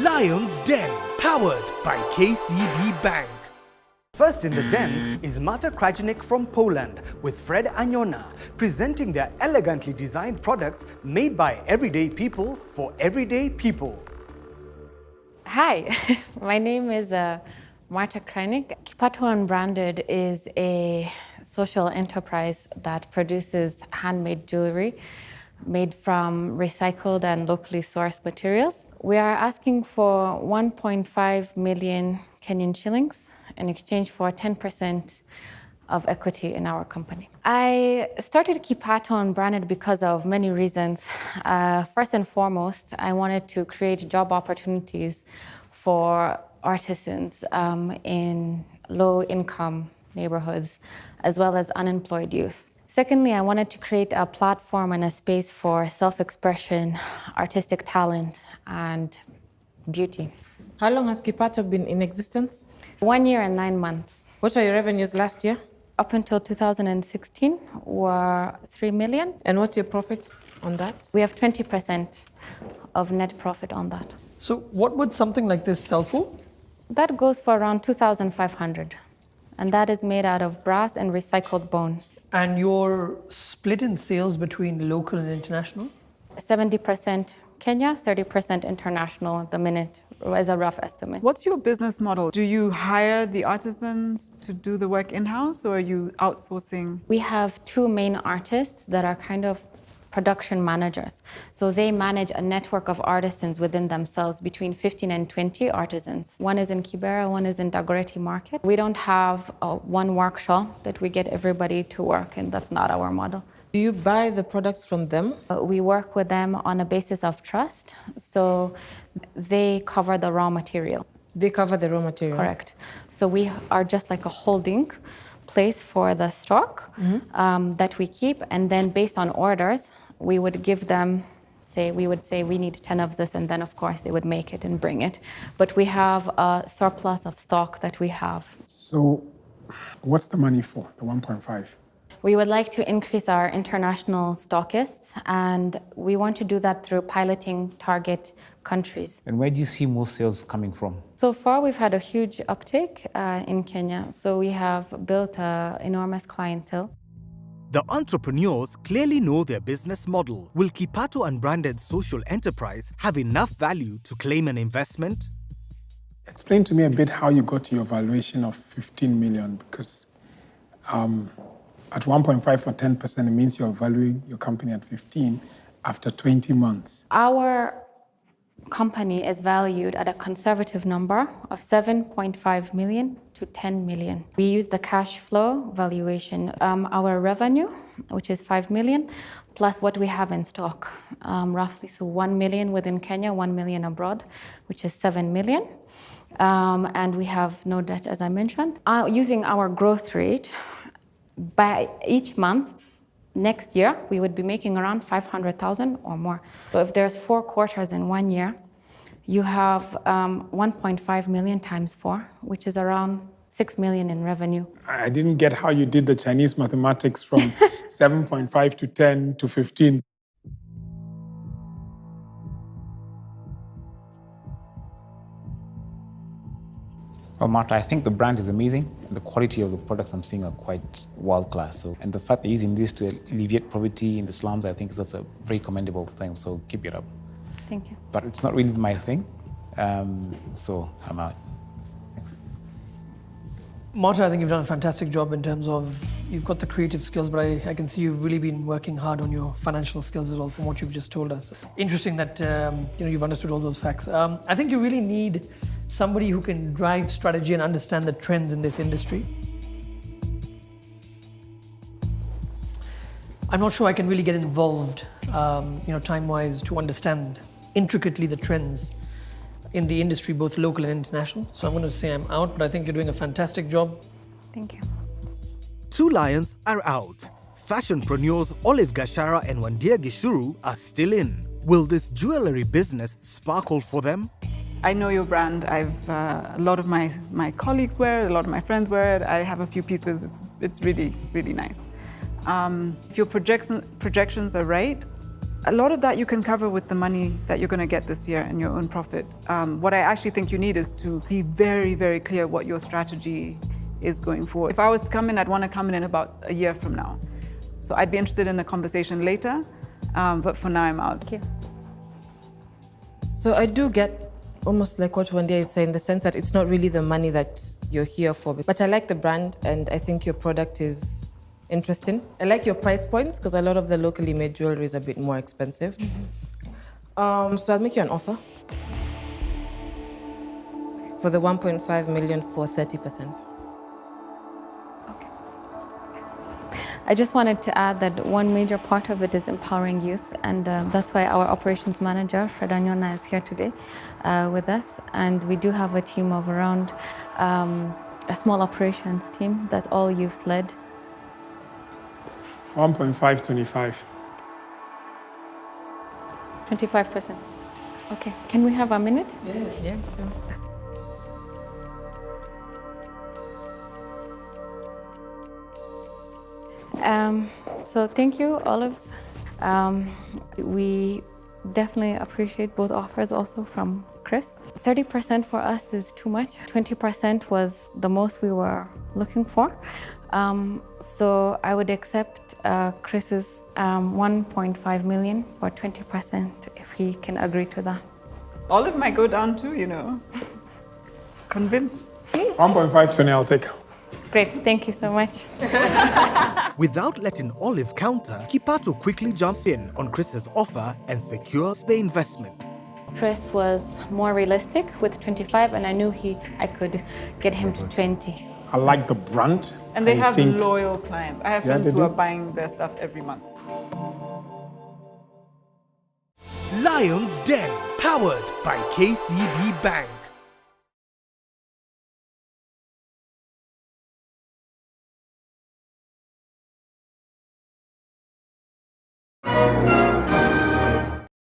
Lion's Den, powered by KCB Bank. First in the den is Marta Krajnik from Poland with Fred Aniona, presenting their elegantly designed products made by everyday people for everyday people. Hi, my name is Marta Krajnik. KIPATO UNBRANDED is a social enterprise that produces handmade jewelry made from recycled and locally sourced materials. We are asking for 1.5 million Kenyan shillings in exchange for 10% of equity in our company. I started KIPATO UNBRANDED because of many reasons. First and foremost, I wanted to create job opportunities for artisans in low-income neighborhoods, as well as unemployed youth. Secondly, I wanted to create a platform and a space for self-expression, artistic talent, and beauty. How long has KIPATO been in existence? 1 year and 9 months. What are your revenues last year? Up until 2016 were 3 million. And what's your profit on that? We have 20% of net profit on that. So what would something like this sell for? That goes for around 2,500. And that is made out of brass and recycled bone. And your split in sales between local and international? 70% Kenya, 30% international at the minute, as a rough estimate. What's your business model? Do you hire the artisans to do the work in-house, or are you outsourcing? We have two main artists that are kind of production managers. So they manage a network of artisans within themselves, between 15 and 20 artisans. One is in Kibera, one is in Dagoretti Market. We don't have one workshop that we get everybody to work in. That's not our model. Do you buy the products from them? We work with them on a basis of trust. So they cover the raw material. They cover the raw material? Correct. So we are just like a holding place for the stock that we keep, and then based on orders, we would give them, we would say we need 10 of this, and then of course they would make it and bring it. But we have a surplus of stock that we have. So what's the money for, the 1.5? We would like to increase our international stockists, and we want to do that through piloting target countries. And where do you see most sales coming from? So far, we've had a huge uptake in Kenya. So we have built an enormous clientele. The entrepreneurs clearly know their business model. Will KIPATO UNBRANDED social enterprise have enough value to claim an investment? Explain to me a bit how you got to your valuation of 15 million, because at 1.5 for 10%, it means you're valuing your company at 15 after 20 months. Our company is valued at a conservative number of 7.5 million to 10 million. We use the cash flow valuation. Our revenue, which is 5 million, plus what we have in stock, roughly. So 1 million within Kenya, 1 million abroad, which is 7 million. And we have no debt, as I mentioned. Using our growth rate, by each month, next year, we would be making around 500,000 or more. So if there's 4 quarters in 1 year, you have 1.5 million times 4, which is around 6 million in revenue. I didn't get how you did the Chinese mathematics from 7.5 to 10 to 15. Well, Marta, I think the brand is amazing. The quality of the products I'm seeing are quite world-class. And the fact they're using this to alleviate poverty in the slums, I think is also a very commendable thing. So keep it up. Thank you. But it's not really my thing, so I'm out. Thanks. Marta, I think you've done a fantastic job in terms of, you've got the creative skills, but I can see you've really been working hard on your financial skills as well, from what you've just told us. Interesting that you've understood all those facts. I think you really need somebody who can drive strategy and understand the trends in this industry. I'm not sure I can really get involved, time-wise, to understand intricately the trends in the industry, both local and international. So I'm going to say I'm out, but I think you're doing a fantastic job. Thank you. 2 lions are out. Fashionpreneurs Olive Gashara and Wandia Gishuru are still in. Will this jewelry business sparkle for them? I know your brand. A lot of my colleagues wear it, a lot of my friends wear it. I have a few pieces. It's really, really nice. If your projections are right, a lot of that you can cover with the money that you're going to get this year and your own profit. What I actually think you need is to be very, very clear what your strategy is going for. If I was to come in, I'd want to come in about a year from now. So I'd be interested in a conversation later, but for now I'm out. Thank you. So I do get almost like what Wandia is saying, in the sense that it's not really the money that you're here for. But I like the brand, and I think your product is interesting. I like your price points, because a lot of the locally made jewelry is a bit more expensive. So I'll make you an offer for the 1.5 million for 30%. I just wanted to add that one major part of it is empowering youth, and that's why our operations manager, Fred Anyona, is here today with us. And we do have a team of around a small operations team that's all youth-led. 1.525. 25%. Okay, can we have a minute? Yeah. So thank you, Olive. We definitely appreciate both offers also from Chris. 30% for us is too much. 20% was the most we were looking for. So I would accept Chris's 1.5 million for 20% if he can agree to that. Olive might go down too, you know. Convince. 1.520, I'll take. Great, thank you so much. Without letting Olive counter, KIPATO quickly jumps in on Chris's offer and secures the investment. Chris was more realistic with 25, and I knew I could get him to 20. I like the brand. And they I have think- loyal clients. I have Yeah, friends they who are do. buying their stuff every month. Lion's Den, powered by KCB Bank.